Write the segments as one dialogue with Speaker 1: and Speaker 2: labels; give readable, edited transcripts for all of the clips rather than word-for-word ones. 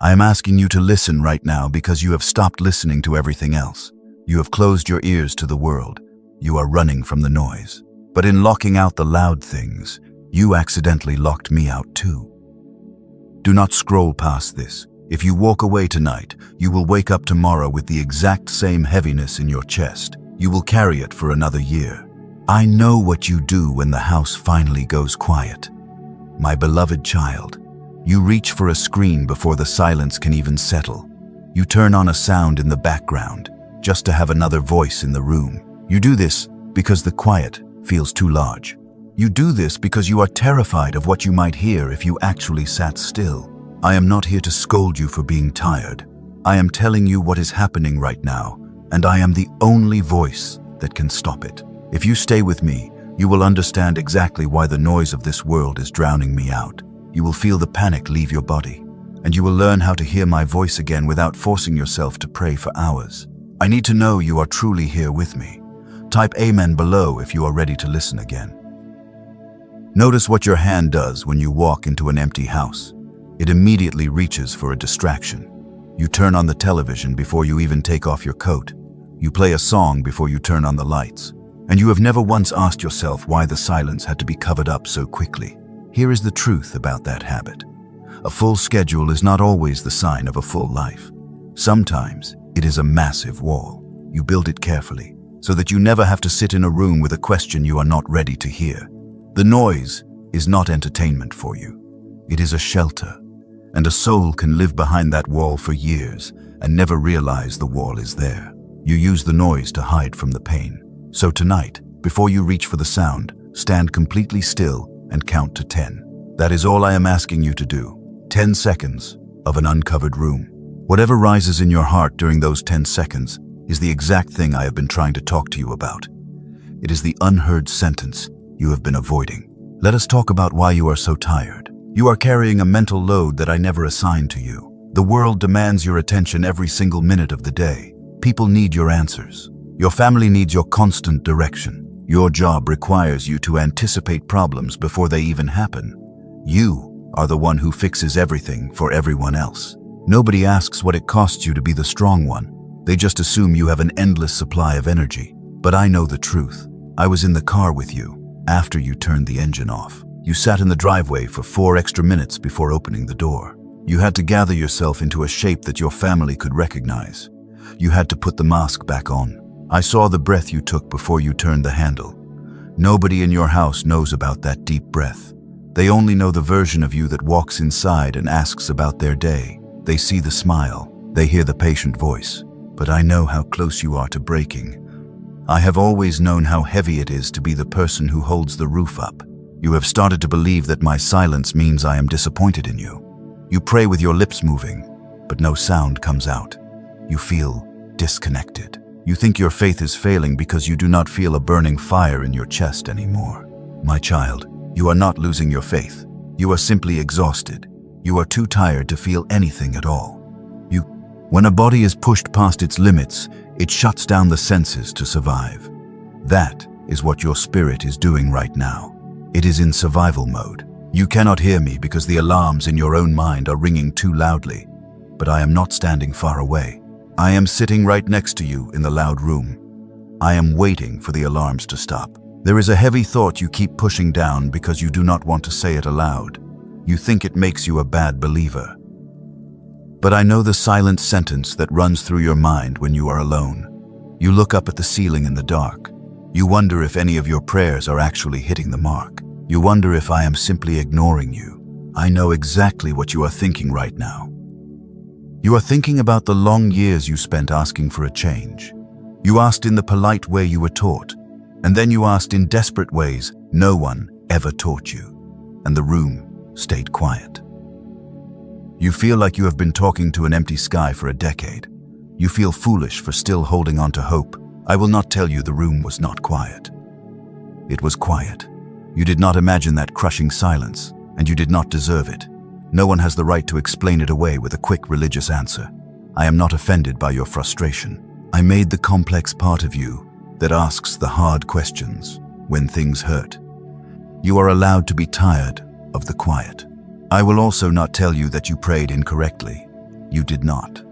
Speaker 1: I am asking you to listen right now because you have stopped listening to everything else. You have closed your ears to the world. You are running from the noise. But in locking out the loud things, you accidentally locked me out too. Do not scroll past this. If you walk away tonight, you will wake up tomorrow with the exact same heaviness in your chest. You will carry it for another year. I know what you do when the house finally goes quiet. My beloved child, you reach for a screen before the silence can even settle. You turn on a sound in the background, just to have another voice in the room. You do this because the quiet feels too large. You do this because you are terrified of what you might hear if you actually sat still. I am not here to scold you for being tired. I am telling you what is happening right now, and I am the only voice that can stop it. If you stay with me, you will understand exactly why the noise of this world is drowning me out. You will feel the panic leave your body, and you will learn how to hear my voice again without forcing yourself to pray for hours. I need to know you are truly here with me. Type Amen below if you are ready to listen again. Notice what your hand does when you walk into an empty house. It immediately reaches for a distraction. You turn on the television before you even take off your coat. You play a song before you turn on the lights. And you have never once asked yourself why the silence had to be covered up so quickly. Here is the truth about that habit. A full schedule is not always the sign of a full life. Sometimes it is a massive wall. You build it carefully, so that you never have to sit in a room with a question you are not ready to hear. The noise is not entertainment for you. It is a shelter, and a soul can live behind that wall for years and never realize the wall is there. You use the noise to hide from the pain. So tonight, before you reach for the sound, stand completely still and count to 10. That is all I am asking you to do. 10 seconds of an uncovered room. Whatever rises in your heart during those 10 seconds is the exact thing I have been trying to talk to you about. It is the unheard sentence you have been avoiding. Let us talk about why you are so tired. You are carrying a mental load that I never assigned to you. The world demands your attention every single minute of the day. People need your answers. Your family needs your constant direction. Your job requires you to anticipate problems before they even happen. You are the one who fixes everything for everyone else. Nobody asks what it costs you to be the strong one. They just assume you have an endless supply of energy. But I know the truth. I was in the car with you after you turned the engine off. You sat in the driveway for 4 extra minutes before opening the door. You had to gather yourself into a shape that your family could recognize. You had to put the mask back on. I saw the breath you took before you turned the handle. Nobody in your house knows about that deep breath. They only know the version of you that walks inside and asks about their day. They see the smile, they hear the patient voice. But I know how close you are to breaking. I have always known how heavy it is to be the person who holds the roof up. You have started to believe that my silence means I am disappointed in you. You pray with your lips moving, but no sound comes out. You feel disconnected. You think your faith is failing because you do not feel a burning fire in your chest anymore. My child, you are not losing your faith. You are simply exhausted. You are too tired to feel anything at all. When a body is pushed past its limits, it shuts down the senses to survive. That is what your spirit is doing right now. It is in survival mode. You cannot hear me because the alarms in your own mind are ringing too loudly. But I am not standing far away. I am sitting right next to you in the loud room. I am waiting for the alarms to stop. There is a heavy thought you keep pushing down because you do not want to say it aloud. You think it makes you a bad believer. But I know the silent sentence that runs through your mind when you are alone. You look up at the ceiling in the dark. You wonder if any of your prayers are actually hitting the mark. You wonder if I am simply ignoring you. I know exactly what you are thinking right now. You are thinking about the long years you spent asking for a change. You asked in the polite way you were taught, and then you asked in desperate ways no one ever taught you, and the room stayed quiet. You feel like you have been talking to an empty sky for a decade. You feel foolish for still holding on to hope. I will not tell you the room was not quiet. It was quiet. You did not imagine that crushing silence, and you did not deserve it. No one has the right to explain it away with a quick religious answer. I am not offended by your frustration. I made the complex part of you that asks the hard questions when things hurt. You are allowed to be tired of the quiet. I will also not tell you that you prayed incorrectly. You did not.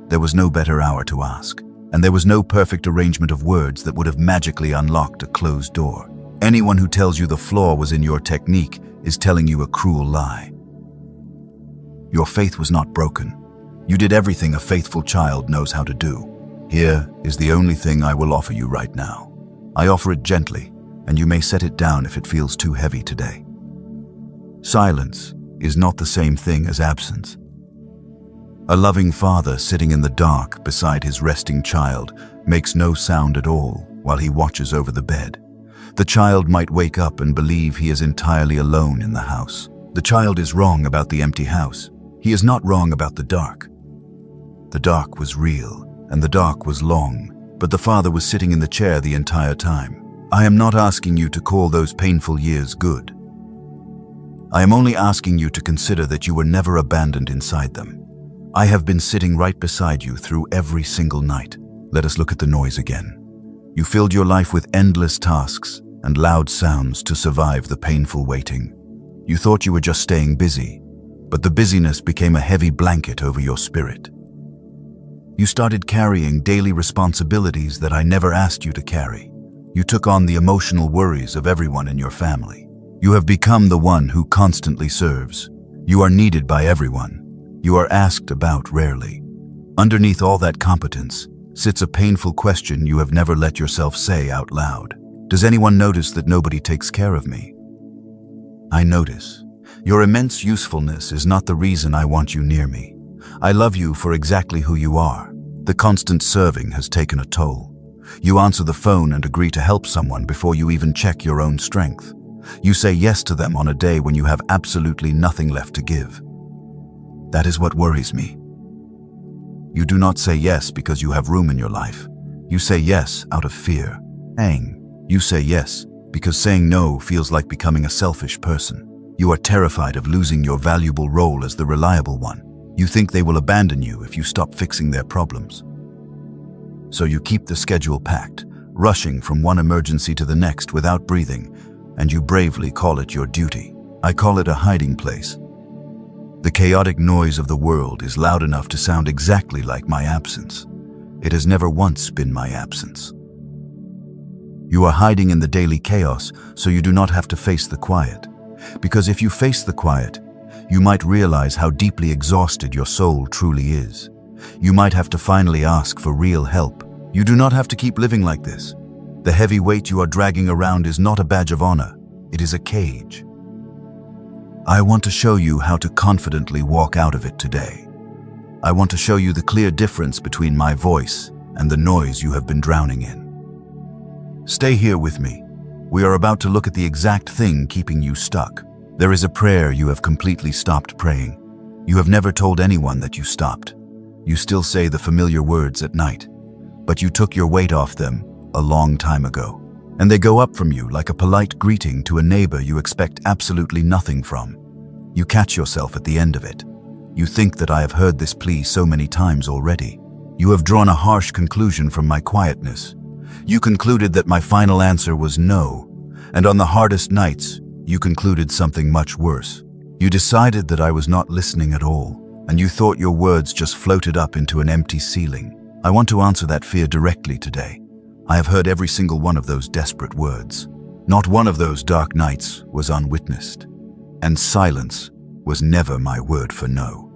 Speaker 1: There was no better hour to ask, and there was no perfect arrangement of words that would have magically unlocked a closed door. Anyone who tells you the flaw was in your technique is telling you a cruel lie. Your faith was not broken. You did everything a faithful child knows how to do. Here is the only thing I will offer you right now. I offer it gently, and you may set it down if it feels too heavy today. Silence is not the same thing as absence. A loving father sitting in the dark beside his resting child makes no sound at all while he watches over the bed. The child might wake up and believe he is entirely alone in the house. The child is wrong about the empty house. He is not wrong about the dark. The dark was real, and the dark was long, but the father was sitting in the chair the entire time. I am not asking you to call those painful years good. I am only asking you to consider that you were never abandoned inside them. I have been sitting right beside you through every single night. Let us look at the noise again. You filled your life with endless tasks and loud sounds to survive the painful waiting. You thought you were just staying busy, but the busyness became a heavy blanket over your spirit. You started carrying daily responsibilities that I never asked you to carry. You took on the emotional worries of everyone in your family. You have become the one who constantly serves. You are needed by everyone. You are asked about rarely. Underneath all that competence sits a painful question you have never let yourself say out loud. Does anyone notice that nobody takes care of me? I notice. Your immense usefulness is not the reason I want you near me. I love you for exactly who you are. The constant serving has taken a toll. You answer the phone and agree to help someone before you even check your own strength. You say yes to them on a day when you have absolutely nothing left to give. That is what worries me. You do not say yes because you have room in your life. You say yes out of fear. You say yes because saying no feels like becoming a selfish person. You are terrified of losing your valuable role as the reliable one. You think they will abandon you if you stop fixing their problems. So you keep the schedule packed, rushing from one emergency to the next without breathing, and you bravely call it your duty. I call it a hiding place. The chaotic noise of the world is loud enough to sound exactly like my absence. It has never once been my absence. You are hiding in the daily chaos so you do not have to face the quiet. Because if you face the quiet, you might realize how deeply exhausted your soul truly is. You might have to finally ask for real help. You do not have to keep living like this. The heavy weight you are dragging around is not a badge of honor. It is a cage. I want to show you how to confidently walk out of it today. I want to show you the clear difference between my voice and the noise you have been drowning in. Stay here with me. We are about to look at the exact thing keeping you stuck. There is a prayer you have completely stopped praying. You have never told anyone that you stopped. You still say the familiar words at night, but you took your weight off them a long time ago. And they go up from you like a polite greeting to a neighbor you expect absolutely nothing from. You catch yourself at the end of it. You think that I have heard this plea so many times already. You have drawn a harsh conclusion from my quietness. You concluded that my final answer was no, and on the hardest nights, you concluded something much worse. You decided that I was not listening at all, and you thought your words just floated up into an empty ceiling. I want to answer that fear directly today. I have heard every single one of those desperate words. Not one of those dark nights was unwitnessed, and silence was never my word for no.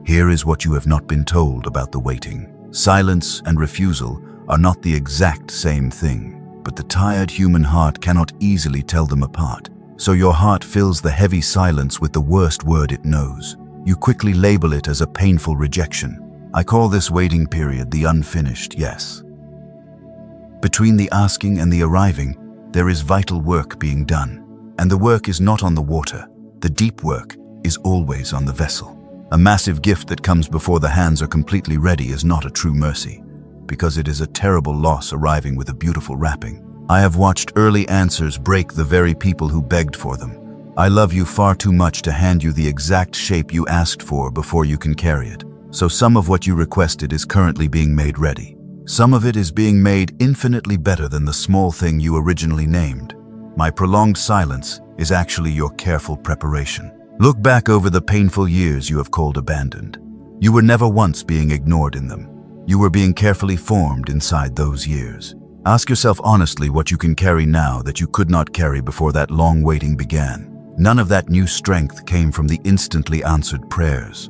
Speaker 1: Here is what you have not been told about the waiting. Silence and refusal are not the exact same thing, but the tired human heart cannot easily tell them apart. So your heart fills the heavy silence with the worst word it knows. You quickly label it as a painful rejection. I call this waiting period the unfinished yes. Between the asking and the arriving, there is vital work being done. And the work is not on the water. The deep work is always on the vessel. A massive gift that comes before the hands are completely ready is not a true mercy, because it is a terrible loss arriving with a beautiful wrapping. I have watched early answers break the very people who begged for them. I love you far too much to hand you the exact shape you asked for before you can carry it. So some of what you requested is currently being made ready. Some of it is being made infinitely better than the small thing you originally named. My prolonged silence is actually your careful preparation. Look back over the painful years you have called abandoned. You were never once being ignored in them. You were being carefully formed inside those years. Ask yourself honestly what you can carry now that you could not carry before that long waiting began. None of that new strength came from the instantly answered prayers.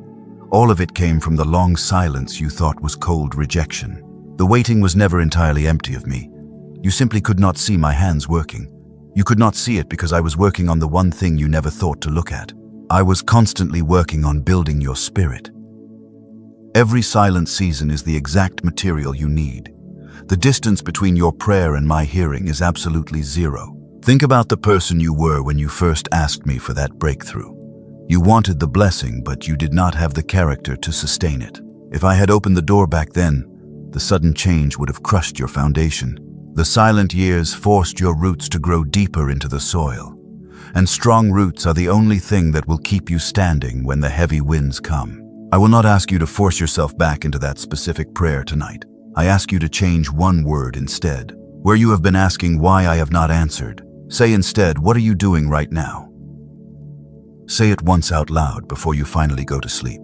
Speaker 1: All of it came from the long silence you thought was cold rejection. The waiting was never entirely empty of me. You simply could not see my hands working. You could not see it because I was working on the one thing you never thought to look at. I was constantly working on building your spirit. Every silent season is the exact material you need. The distance between your prayer and my hearing is absolutely zero. Think about the person you were when you first asked me for that breakthrough. You wanted the blessing, but you did not have the character to sustain it. If I had opened the door back then, the sudden change would have crushed your foundation. The silent years forced your roots to grow deeper into the soil. And strong roots are the only thing that will keep you standing when the heavy winds come. I will not ask you to force yourself back into that specific prayer tonight. I ask you to change one word instead. Where you have been asking why I have not answered, say instead, what are you doing right now? Say it once out loud before you finally go to sleep.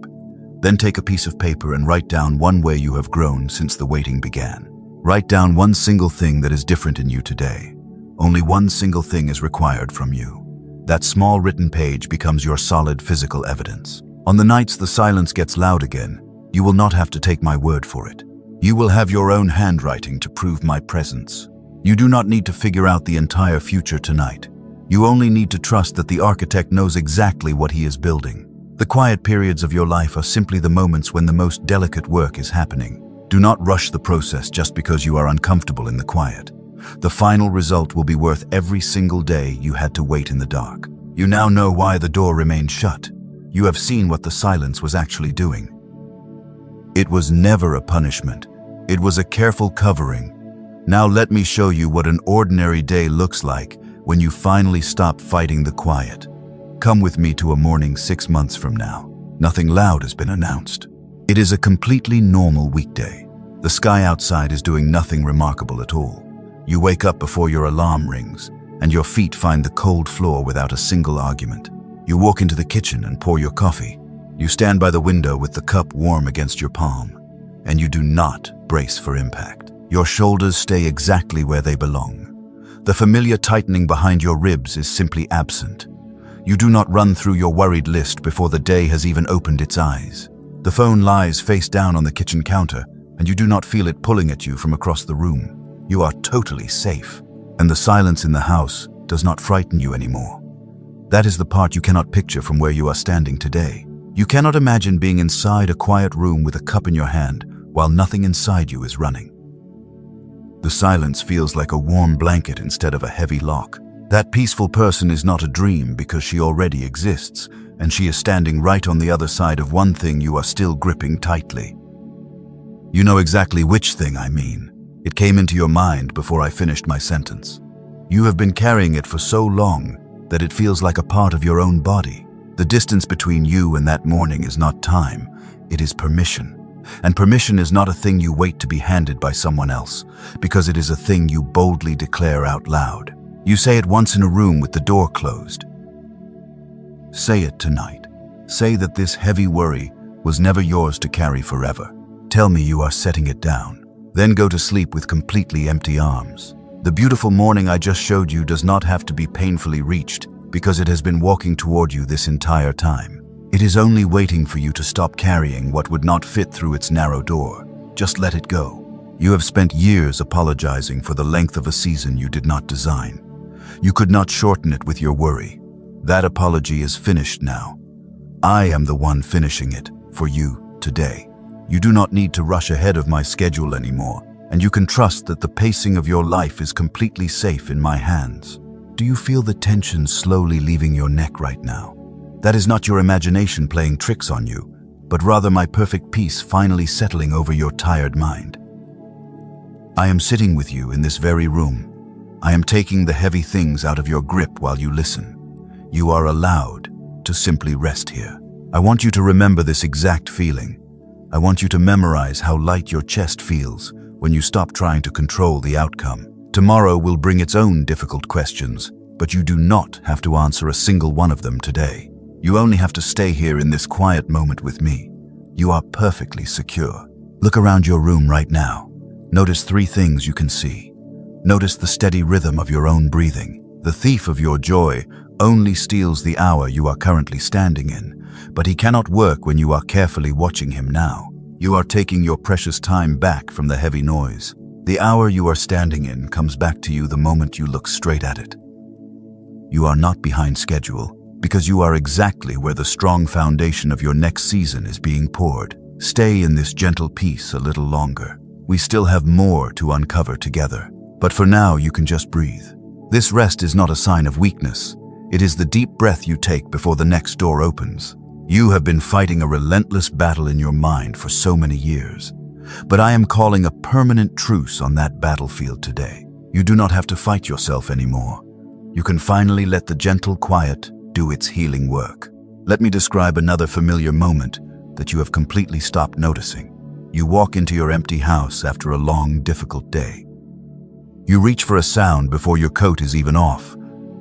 Speaker 1: Then take a piece of paper and write down one way you have grown since the waiting began. Write down one single thing that is different in you today. Only one single thing is required from you. That small written page becomes your solid physical evidence. On the nights the silence gets loud again, you will not have to take my word for it. You will have your own handwriting to prove my presence. You do not need to figure out the entire future tonight. You only need to trust that the architect knows exactly what he is building. The quiet periods of your life are simply the moments when the most delicate work is happening. Do not rush the process just because you are uncomfortable in the quiet. The final result will be worth every single day you had to wait in the dark. You now know why the door remained shut. You have seen what the silence was actually doing. It was never a punishment. It was a careful covering. Now let me show you what an ordinary day looks like when you finally stop fighting the quiet. Come with me to a morning 6 months from now. Nothing loud has been announced. It is a completely normal weekday. The sky outside is doing nothing remarkable at all. You wake up before your alarm rings, and your feet find the cold floor without a single argument. You walk into the kitchen and pour your coffee. You stand by the window with the cup warm against your palm, and you do not brace for impact. Your shoulders stay exactly where they belong. The familiar tightening behind your ribs is simply absent. You do not run through your worried list before the day has even opened its eyes. The phone lies face down on the kitchen counter, and you do not feel it pulling at you from across the room. You are totally safe, and the silence in the house does not frighten you anymore. That is the part you cannot picture from where you are standing today. You cannot imagine being inside a quiet room with a cup in your hand while nothing inside you is running. The silence feels like a warm blanket instead of a heavy lock. That peaceful person is not a dream because she already exists, and she is standing right on the other side of one thing you are still gripping tightly. You know exactly which thing I mean. It came into your mind before I finished my sentence. You have been carrying it for so long that it feels like a part of your own body. The distance between you and that morning is not time, it is permission. And permission is not a thing you wait to be handed by someone else, because it is a thing you boldly declare out loud. You say it once in a room with the door closed. Say it tonight. Say that this heavy worry was never yours to carry forever. Tell me you are setting it down. Then go to sleep with completely empty arms. The beautiful morning I just showed you does not have to be painfully reached because it has been walking toward you this entire time. It is only waiting for you to stop carrying what would not fit through its narrow door. Just let it go. You have spent years apologizing for the length of a season you did not design. You could not shorten it with your worry. That apology is finished now. I am the one finishing it for you today. You do not need to rush ahead of my schedule anymore, and you can trust that the pacing of your life is completely safe in my hands. Do you feel the tension slowly leaving your neck right now? That is not your imagination playing tricks on you, but rather my perfect peace finally settling over your tired mind. I am sitting with you in this very room. I am taking the heavy things out of your grip while you listen. You are allowed to simply rest here. I want you to remember this exact feeling. I want you to memorize how light your chest feels when you stop trying to control the outcome. Tomorrow will bring its own difficult questions, but you do not have to answer a single one of them today. You only have to stay here in this quiet moment with me. You are perfectly secure. Look around your room right now. Notice 3 things you can see. Notice the steady rhythm of your own breathing. The thief of your joy only steals the hour you are currently standing in, but he cannot work when you are carefully watching him now. You are taking your precious time back from the heavy noise. The hour you are standing in comes back to you the moment you look straight at it. You are not behind schedule, because you are exactly where the strong foundation of your next season is being poured. Stay in this gentle peace a little longer. We still have more to uncover together, but for now you can just breathe. This rest is not a sign of weakness. It is the deep breath you take before the next door opens. You have been fighting a relentless battle in your mind for so many years, but I am calling a permanent truce on that battlefield today. You do not have to fight yourself anymore. You can finally let the gentle quiet do its healing work. Let me describe another familiar moment that you have completely stopped noticing. You walk into your empty house after a long, difficult day. You reach for a sound before your coat is even off,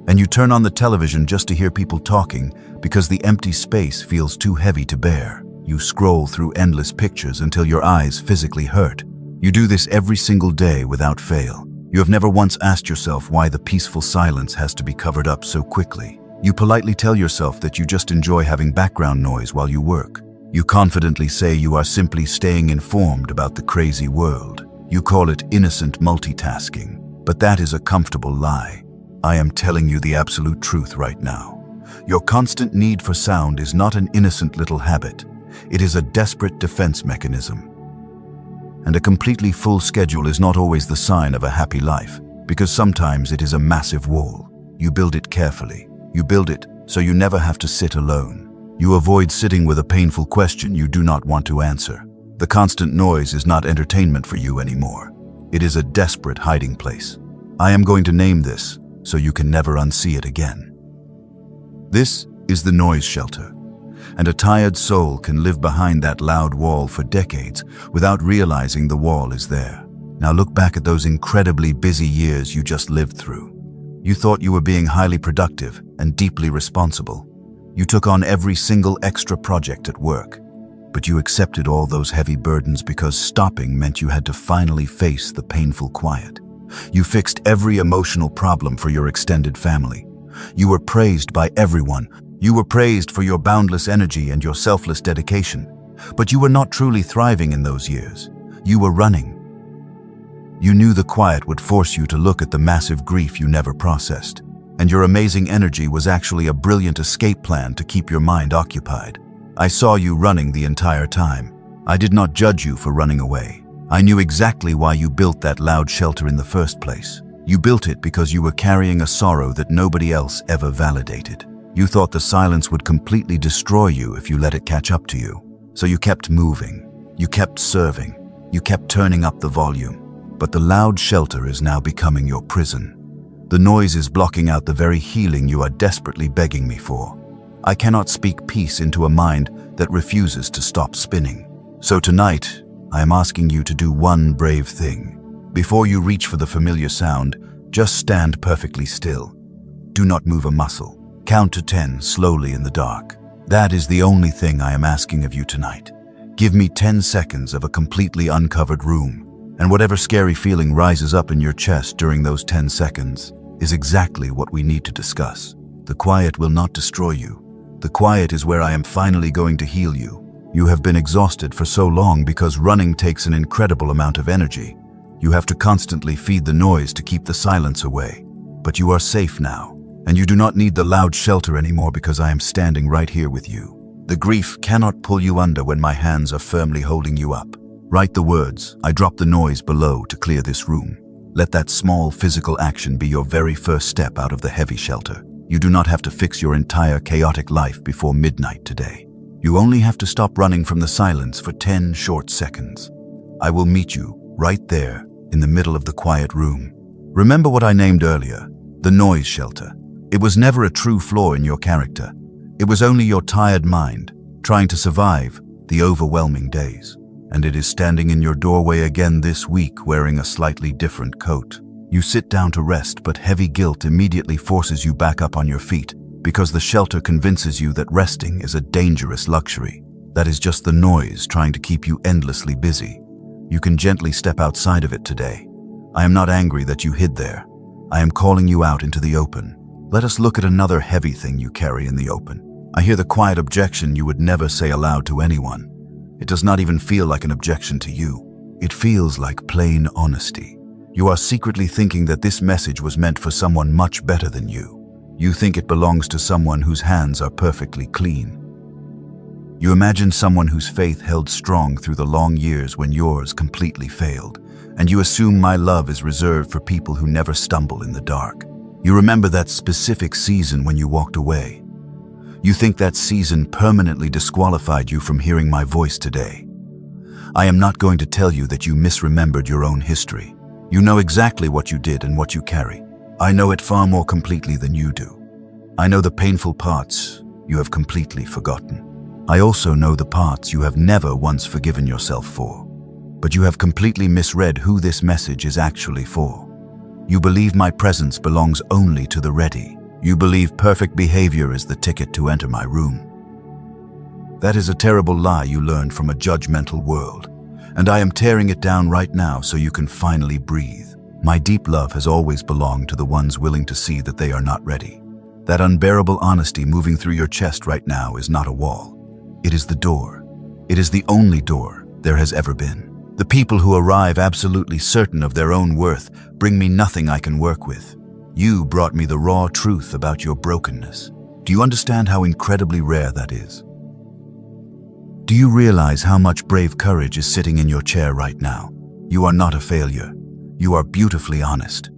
Speaker 1: and you turn on the television just to hear people talking because the empty space feels too heavy to bear. You scroll through endless pictures until your eyes physically hurt. You do this every single day without fail. You have never once asked yourself why the peaceful silence has to be covered up so quickly. You politely tell yourself that you just enjoy having background noise while you work. You confidently say you are simply staying informed about the crazy world. You call it innocent multitasking, but that is a comfortable lie. I am telling you the absolute truth right now. Your constant need for sound is not an innocent little habit. It is a desperate defense mechanism. And a completely full schedule is not always the sign of a happy life, because sometimes it is a massive wall. You build it carefully. You build it so you never have to sit alone. You avoid sitting with a painful question you do not want to answer. The constant noise is not entertainment for you anymore. It is a desperate hiding place. I am going to name this so you can never unsee it again. This is the noise shelter, and a tired soul can live behind that loud wall for decades without realizing the wall is there. Now look back at those incredibly busy years you just lived through. You thought you were being highly productive and deeply responsible. You took on every single extra project at work, but you accepted all those heavy burdens because stopping meant you had to finally face the painful quiet. You fixed every emotional problem for your extended family. You were praised by everyone. You were praised for your boundless energy and your selfless dedication. But you were not truly thriving in those years. You were running. You knew the quiet would force you to look at the massive grief you never processed. And your amazing energy was actually a brilliant escape plan to keep your mind occupied. I saw you running the entire time. I did not judge you for running away. I knew exactly why you built that loud shelter in the first place. You built it because you were carrying a sorrow that nobody else ever validated. You thought the silence would completely destroy you if you let it catch up to you. So you kept moving. You kept serving. You kept turning up the volume. But the loud shelter is now becoming your prison. The noise is blocking out the very healing you are desperately begging me for. I cannot speak peace into a mind that refuses to stop spinning. So tonight, I am asking you to do one brave thing. Before you reach for the familiar sound, just stand perfectly still. Do not move a muscle. Count to 10 slowly in the dark. That is the only thing I am asking of you tonight. Give me 10 seconds of a completely uncovered room, and whatever scary feeling rises up in your chest during those 10 seconds is exactly what we need to discuss. The quiet will not destroy you. The quiet is where I am finally going to heal you. You have been exhausted for so long because running takes an incredible amount of energy. You have to constantly feed the noise to keep the silence away. But you are safe now, and you do not need the loud shelter anymore because I am standing right here with you. The grief cannot pull you under when my hands are firmly holding you up. Write the words, I drop the noise below to clear this room. Let that small physical action be your very first step out of the heavy shelter. You do not have to fix your entire chaotic life before midnight today. You only have to stop running from the silence for 10 short seconds. I will meet you right there in the middle of the quiet room. Remember what I named earlier, the noise shelter. It was never a true flaw in your character. It was only your tired mind trying to survive the overwhelming days. And it is standing in your doorway again this week wearing a slightly different coat. You sit down to rest, but heavy guilt immediately forces you back up on your feet. because the shelter convinces you that resting is a dangerous luxury. That is just the noise trying to keep you endlessly busy. You can gently step outside of it today. I am not angry that you hid there. I am calling you out into the open. Let us look at another heavy thing you carry in the open. I hear the quiet objection you would never say aloud to anyone. It does not even feel like an objection to you. It feels like plain honesty. You are secretly thinking that this message was meant for someone much better than you. You think it belongs to someone whose hands are perfectly clean. You imagine someone whose faith held strong through the long years when yours completely failed, and you assume my love is reserved for people who never stumble in the dark. You remember that specific season when you walked away. You think that season permanently disqualified you from hearing my voice today. I am not going to tell you that you misremembered your own history. You know exactly what you did and what you carry. I know it far more completely than you do. I know the painful parts you have completely forgotten. I also know the parts you have never once forgiven yourself for. But you have completely misread who this message is actually for. You believe my presence belongs only to the ready. You believe perfect behavior is the ticket to enter my room. That is a terrible lie you learned from a judgmental world, and I am tearing it down right now so you can finally breathe. My deep love has always belonged to the ones willing to see that they are not ready. That unbearable honesty moving through your chest right now is not a wall. It is the door. It is the only door there has ever been. The people who arrive absolutely certain of their own worth bring me nothing I can work with. You brought me the raw truth about your brokenness. Do you understand how incredibly rare that is? Do you realize how much brave courage is sitting in your chair right now? You are not a failure. You are beautifully honest.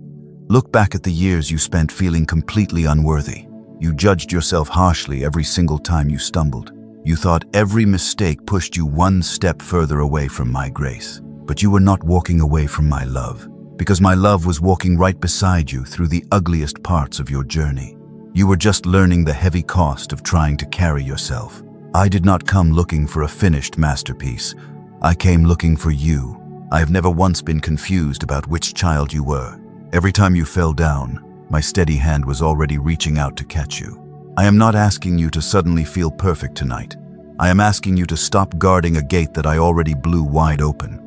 Speaker 1: Look back at the years you spent feeling completely unworthy. You judged yourself harshly every single time you stumbled. You thought every mistake pushed you one step further away from my grace. But you were not walking away from my love, because my love was walking right beside you through the ugliest parts of your journey. You were just learning the heavy cost of trying to carry yourself. I did not come looking for a finished masterpiece. I came looking for you. I have never once been confused about which child you were. Every time you fell down, my steady hand was already reaching out to catch you. I am not asking you to suddenly feel perfect tonight. I am asking you to stop guarding a gate that I already blew wide open.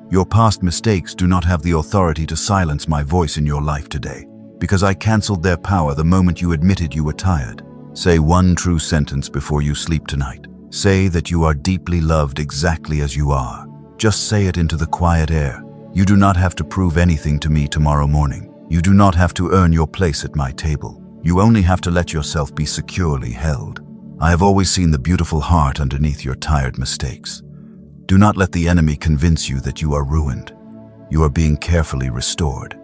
Speaker 1: Your past mistakes do not have the authority to silence my voice in your life today, because I canceled their power the moment you admitted you were tired. Say one true sentence before you sleep tonight. Say that you are deeply loved exactly as you are. Just say it into the quiet air. You do not have to prove anything to me tomorrow morning. You do not have to earn your place at my table. You only have to let yourself be securely held. I have always seen the beautiful heart underneath your tired mistakes. Do not let the enemy convince you that you are ruined. You are being carefully restored.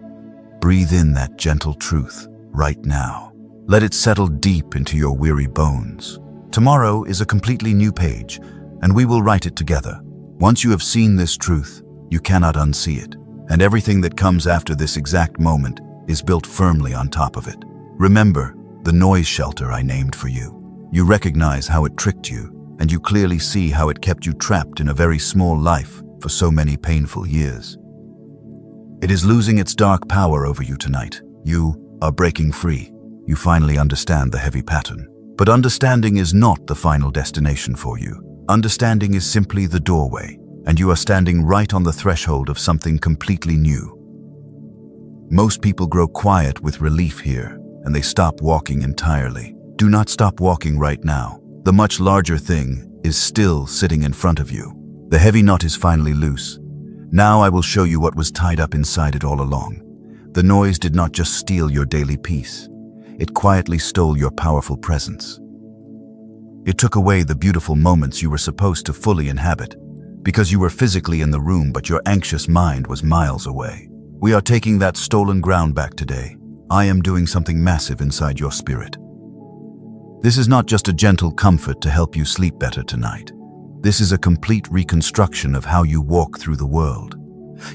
Speaker 1: Breathe in that gentle truth right now. Let it settle deep into your weary bones. Tomorrow is a completely new page, and we will write it together. Once you have seen this truth, you cannot unsee it, and everything that comes after this exact moment is built firmly on top of it. Remember the noise shelter I named for you. You recognize how it tricked you, and you clearly see how it kept you trapped in a very small life for so many painful years. It is losing its dark power over you tonight. You are breaking free. You finally understand the heavy pattern. But understanding is not the final destination for you. Understanding is simply the doorway, and you are standing right on the threshold of something completely new. Most people grow quiet with relief here, and they stop walking entirely. Do not stop walking right now. The much larger thing is still sitting in front of you. The heavy knot is finally loose. Now I will show you what was tied up inside it all along. The noise did not just steal your daily peace. It quietly stole your powerful presence. It took away the beautiful moments you were supposed to fully inhabit, because you were physically in the room but your anxious mind was miles away. We are taking that stolen ground back today. I am doing something massive inside your spirit. This is not just a gentle comfort to help you sleep better tonight. This is a complete reconstruction of how you walk through the world.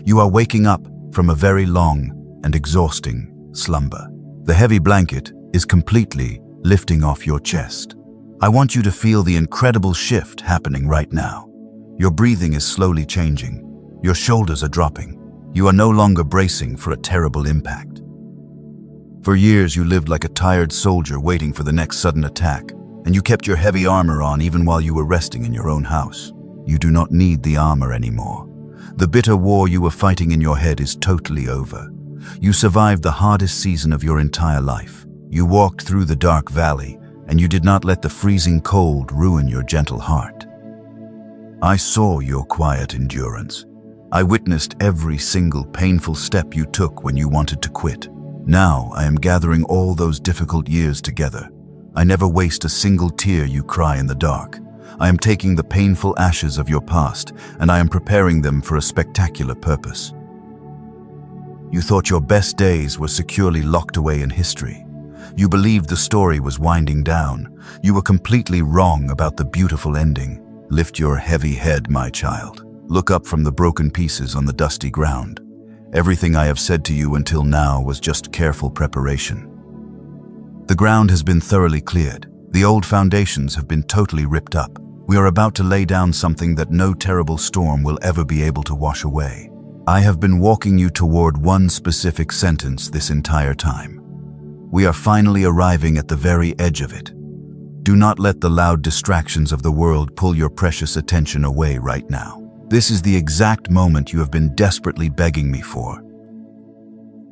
Speaker 1: You are waking up from a very long and exhausting slumber. The heavy blanket is completely lifting off your chest. I want you to feel the incredible shift happening right now. Your breathing is slowly changing. Your shoulders are dropping. You are no longer bracing for a terrible impact. For years you lived like a tired soldier waiting for the next sudden attack, and you kept your heavy armor on even while you were resting in your own house. You do not need the armor anymore. The bitter war you were fighting in your head is totally over. You survived the hardest season of your entire life. You walked through the dark valley, and you did not let the freezing cold ruin your gentle heart. I saw your quiet endurance. I witnessed every single painful step you took when you wanted to quit. Now I am gathering all those difficult years together. I never waste a single tear you cry in the dark. I am taking the painful ashes of your past, and I am preparing them for a spectacular purpose. You thought your best days were securely locked away in history. You believed the story was winding down. You were completely wrong about the beautiful ending. Lift your heavy head, my child. Look up from the broken pieces on the dusty ground. Everything I have said to you until now was just careful preparation. The ground has been thoroughly cleared. The old foundations have been totally ripped up. We are about to lay down something that no terrible storm will ever be able to wash away. I have been walking you toward one specific sentence this entire time. We are finally arriving at the very edge of it. Do not let the loud distractions of the world pull your precious attention away right now. This is the exact moment you have been desperately begging me for.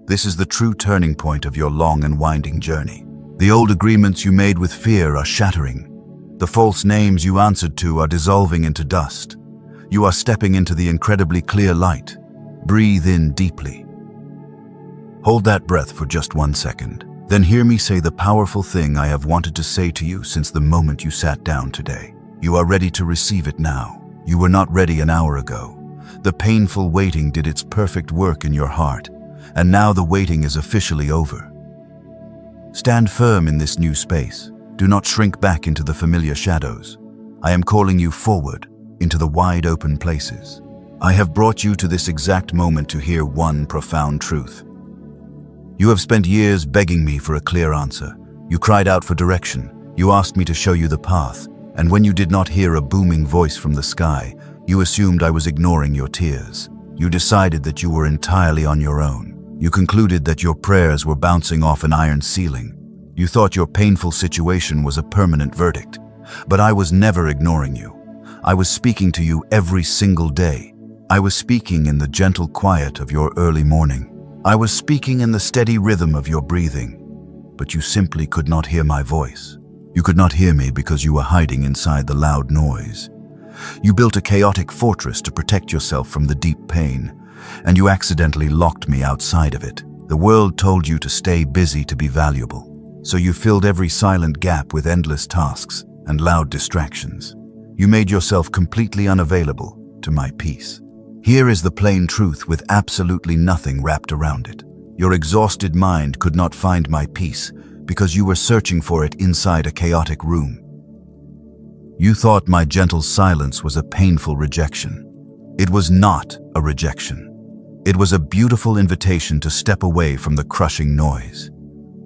Speaker 1: This is the true turning point of your long and winding journey. The old agreements you made with fear are shattering. The false names you answered to are dissolving into dust. You are stepping into the incredibly clear light. Breathe in deeply. Hold that breath for just 1 second. Then hear me say the powerful thing I have wanted to say to you since the moment you sat down today. You are ready to receive it now. You were not ready an hour ago. The painful waiting did its perfect work in your heart, and now the waiting is officially over. Stand firm in this new space. Do not shrink back into the familiar shadows. I am calling you forward, into the wide open places. I have brought you to this exact moment to hear one profound truth. You have spent years begging me for a clear answer. You cried out for direction. You asked me to show you the path. And when you did not hear a booming voice from the sky, you assumed I was ignoring your tears. You decided that you were entirely on your own. You concluded that your prayers were bouncing off an iron ceiling. You thought your painful situation was a permanent verdict. But I was never ignoring you. I was speaking to you every single day. I was speaking in the gentle quiet of your early morning. I was speaking in the steady rhythm of your breathing. But you simply could not hear my voice. You could not hear me because you were hiding inside the loud noise. You built a chaotic fortress to protect yourself from the deep pain, and you accidentally locked me outside of it. The world told you to stay busy to be valuable, so you filled every silent gap with endless tasks and loud distractions. You made yourself completely unavailable to my peace. Here is the plain truth with absolutely nothing wrapped around it. Your exhausted mind could not find my peace because you were searching for it inside a chaotic room. You thought my gentle silence was a painful rejection. It was not a rejection. It was a beautiful invitation to step away from the crushing noise.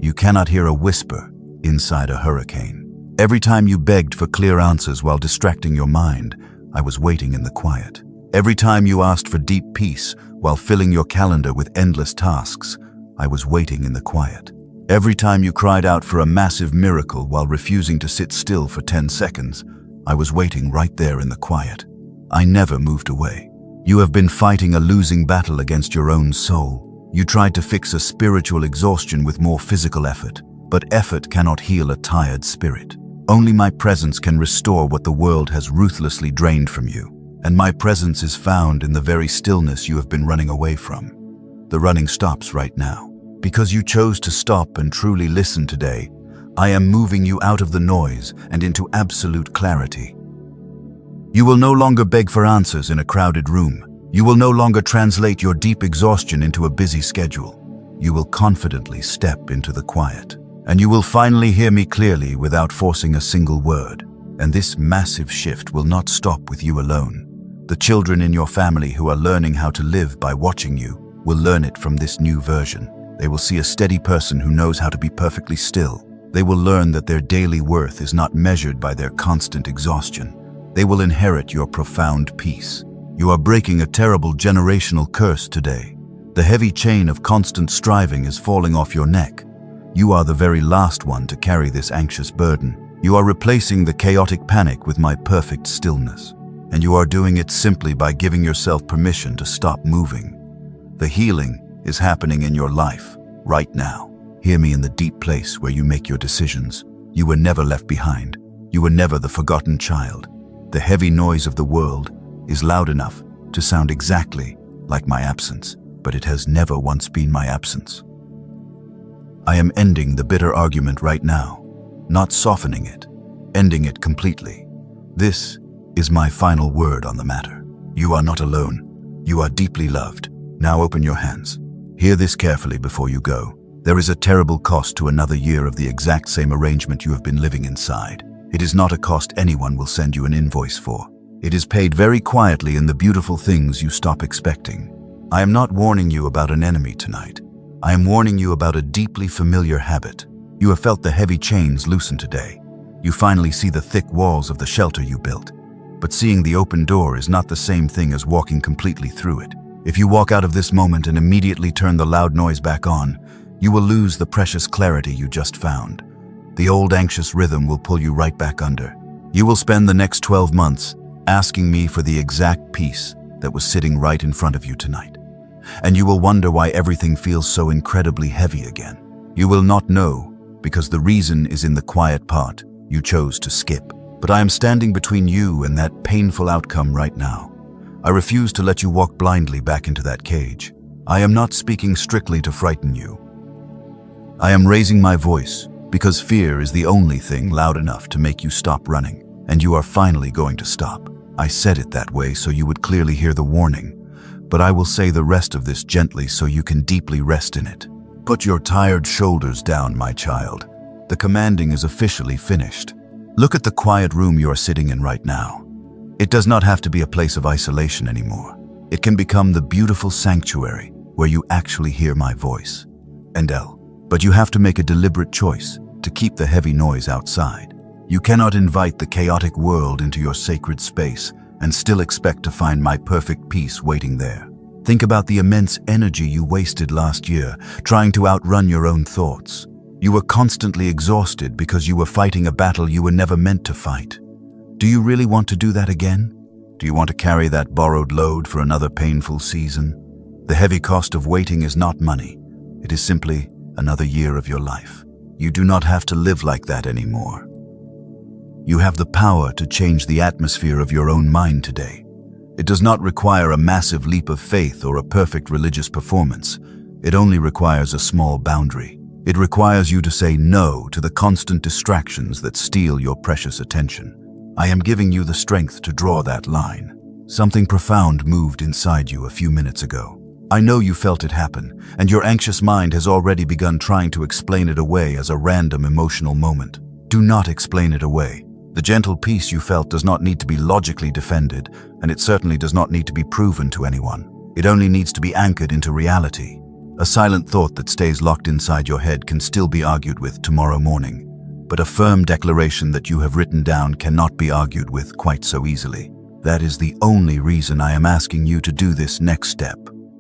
Speaker 1: You cannot hear a whisper inside a hurricane. Every time you begged for clear answers while distracting your mind, I was waiting in the quiet. Every time you asked for deep peace while filling your calendar with endless tasks, I was waiting in the quiet. Every time you cried out for a massive miracle while refusing to sit still for 10 seconds, I was waiting right there in the quiet. I never moved away. You have been fighting a losing battle against your own soul. You tried to fix a spiritual exhaustion with more physical effort, but effort cannot heal a tired spirit. Only my presence can restore what the world has ruthlessly drained from you. And my presence is found in the very stillness you have been running away from. The running stops right now. Because you chose to stop and truly listen today, I am moving you out of the noise and into absolute clarity. You will no longer beg for answers in a crowded room. You will no longer translate your deep exhaustion into a busy schedule. You will confidently step into the quiet. And you will finally hear me clearly without forcing a single word. And this massive shift will not stop with you alone. The children in your family who are learning how to live by watching you will learn it from this new version. They will see a steady person who knows how to be perfectly still. They will learn that their daily worth is not measured by their constant exhaustion. They will inherit your profound peace. You are breaking a terrible generational curse today. The heavy chain of constant striving is falling off your neck. You are the very last one to carry this anxious burden. You are replacing the chaotic panic with my perfect stillness. And you are doing it simply by giving yourself permission to stop moving. The healing is happening in your life right now. Hear me in the deep place where you make your decisions. You were never left behind. You were never the forgotten child. The heavy noise of the world is loud enough to sound exactly like my absence, but it has never once been my absence. I am ending the bitter argument right now, not softening it, ending it completely. This is my final word on the matter. You are not alone. You are deeply loved. Now open your hands. Hear this carefully before you go. There is a terrible cost to another year of the exact same arrangement you have been living inside. It is not a cost anyone will send you an invoice for. It is paid very quietly in the beautiful things you stop expecting. I am not warning you about an enemy tonight. I am warning you about a deeply familiar habit. You have felt the heavy chains loosen today. You finally see the thick walls of the shelter you built. But seeing the open door is not the same thing as walking completely through it. If you walk out of this moment and immediately turn the loud noise back on, you will lose the precious clarity you just found. The old anxious rhythm will pull you right back under. You will spend the next 12 months asking me for the exact peace that was sitting right in front of you tonight. And you will wonder why everything feels so incredibly heavy again. You will not know, because the reason is in the quiet part you chose to skip. But I am standing between you and that painful outcome right now. I refuse to let you walk blindly back into that cage. I am not speaking strictly to frighten you. I am raising my voice because fear is the only thing loud enough to make you stop running, and you are finally going to stop. I said it that way so you would clearly hear the warning, but I will say the rest of this gently so you can deeply rest in it. Put your tired shoulders down, my child. The commanding is officially finished. Look at the quiet room you are sitting in right now. It does not have to be a place of isolation anymore. It can become the beautiful sanctuary where you actually hear my voice. But you have to make a deliberate choice to keep the heavy noise outside. You cannot invite the chaotic world into your sacred space and still expect to find my perfect peace waiting there. Think about the immense energy you wasted last year trying to outrun your own thoughts. You were constantly exhausted because you were fighting a battle you were never meant to fight. Do you really want to do that again? Do you want to carry that borrowed load for another painful season? The heavy cost of waiting is not money. It is simply another year of your life. You do not have to live like that anymore. You have the power to change the atmosphere of your own mind today. It does not require a massive leap of faith or a perfect religious performance. It only requires a small boundary. It requires you to say no to the constant distractions that steal your precious attention. I am giving you the strength to draw that line. Something profound moved inside you a few minutes ago. I know you felt it happen, and your anxious mind has already begun trying to explain it away as a random emotional moment. Do not explain it away. The gentle peace you felt does not need to be logically defended, and it certainly does not need to be proven to anyone. It only needs to be anchored into reality. A silent thought that stays locked inside your head can still be argued with tomorrow morning, but a firm declaration that you have written down cannot be argued with quite so easily. That is the only reason I am asking you to do this next step.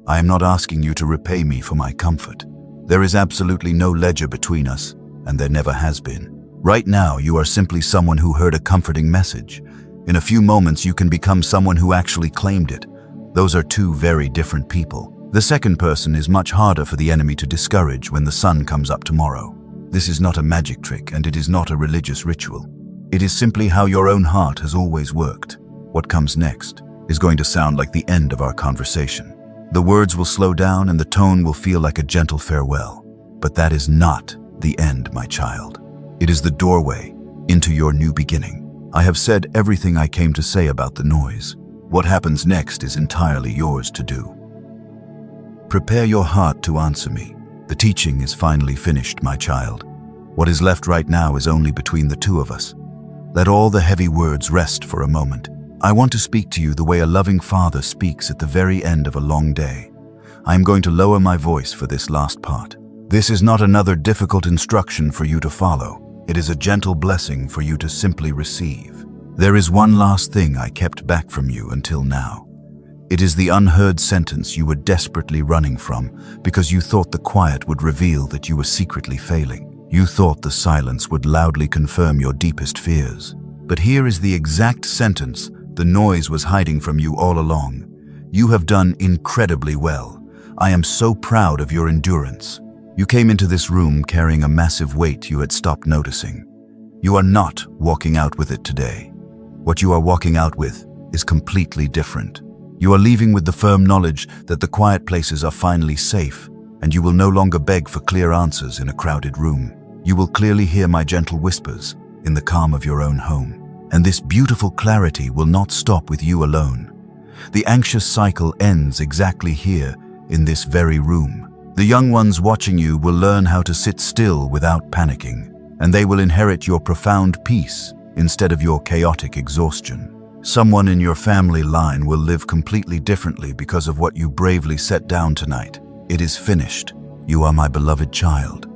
Speaker 1: I am not asking you to repay me for my comfort. There is absolutely no ledger between us, and there never has been. Right now, you are simply someone who heard a comforting message. In a few moments, you can become someone who actually claimed it. Those are two very different people. The second person is much harder for the enemy to discourage when the sun comes up tomorrow. This is not a magic trick, and it is not a religious ritual. It is simply how your own heart has always worked. What comes next is going to sound like the end of our conversation. The words will slow down and the tone will feel like a gentle farewell. But that is not the end, my child. It is the doorway into your new beginning. I have said everything I came to say about the noise. What happens next is entirely yours to do. Prepare your heart to answer me. The teaching is finally finished, my child. What is left right now is only between the two of us. Let all the heavy words rest for a moment. I want to speak to you the way a loving father speaks at the very end of a long day. I am going to lower my voice for this last part. This is not another difficult instruction for you to follow. It is a gentle blessing for you to simply receive. There is one last thing I kept back from you until now. It is the unheard sentence you were desperately running from because you thought the quiet would reveal that you were secretly failing. You thought the silence would loudly confirm your deepest fears. But here is the exact sentence the noise was hiding from you all along. You have done incredibly well. I am so proud of your endurance. You came into this room carrying a massive weight you had stopped noticing. You are not walking out with it today. What you are walking out with is completely different. You are leaving with the firm knowledge that the quiet places are finally safe, and you will no longer beg for clear answers in a crowded room. You will clearly hear my gentle whispers in the calm of your own home. And this beautiful clarity will not stop with you alone. The anxious cycle ends exactly here, in this very room. The young ones watching you will learn how to sit still without panicking, and they will inherit your profound peace instead of your chaotic exhaustion. Someone in your family line will live completely differently because of what you bravely set down tonight. It is finished. You are my beloved child.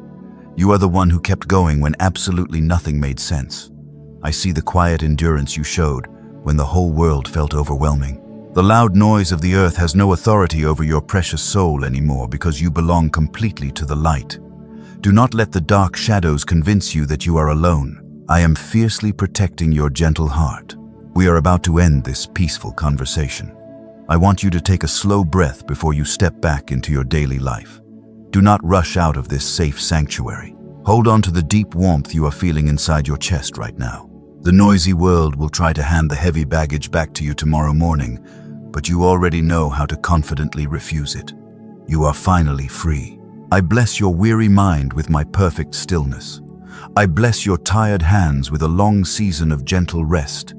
Speaker 1: You are the one who kept going when absolutely nothing made sense. I see the quiet endurance you showed when the whole world felt overwhelming. The loud noise of the earth has no authority over your precious soul anymore because you belong completely to the light. Do not let the dark shadows convince you that you are alone. I am fiercely protecting your gentle heart. We are about to end this peaceful conversation. I want you to take a slow breath before you step back into your daily life. Do not rush out of this safe sanctuary. Hold on to the deep warmth you are feeling inside your chest right now. The noisy world will try to hand the heavy baggage back to you tomorrow morning, but you already know how to confidently refuse it. You are finally free. I bless your weary mind with my perfect stillness. I bless your tired hands with a long season of gentle rest.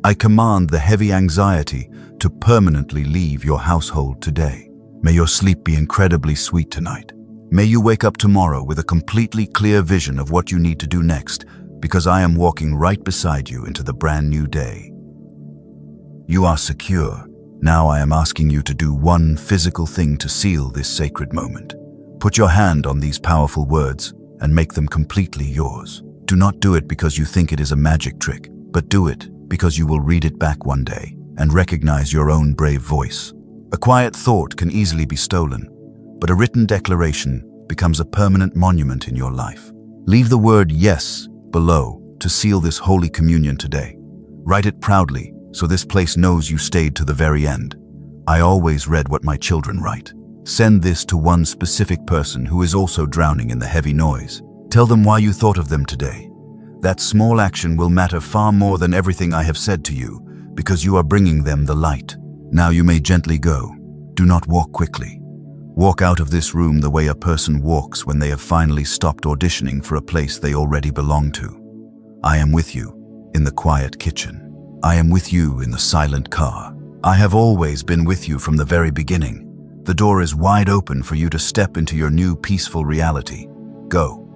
Speaker 1: I command the heavy anxiety to permanently leave your household today. May your sleep be incredibly sweet tonight. May you wake up tomorrow with a completely clear vision of what you need to do next, because I am walking right beside you into the brand new day. You are secure. Now I am asking you to do one physical thing to seal this sacred moment. Put your hand on these powerful words and make them completely yours. Do not do it because you think it is a magic trick, but do it because you will read it back one day and recognize your own brave voice. A quiet thought can easily be stolen, but a written declaration becomes a permanent monument in your life. Leave the word yes below to seal this holy communion today. Write it proudly so this place knows you stayed to the very end. I always read what my children write. Send this to one specific person who is also drowning in the heavy noise. Tell them why you thought of them today. That small action will matter far more than everything I have said to you, because you are bringing them the light. Now you may gently go. Do not walk quickly. Walk out of this room the way a person walks when they have finally stopped auditioning for a place they already belong to. I am with you in the quiet kitchen. I am with you in the silent car. I have always been with you from the very beginning. The door is wide open for you to step into your new peaceful reality. Go.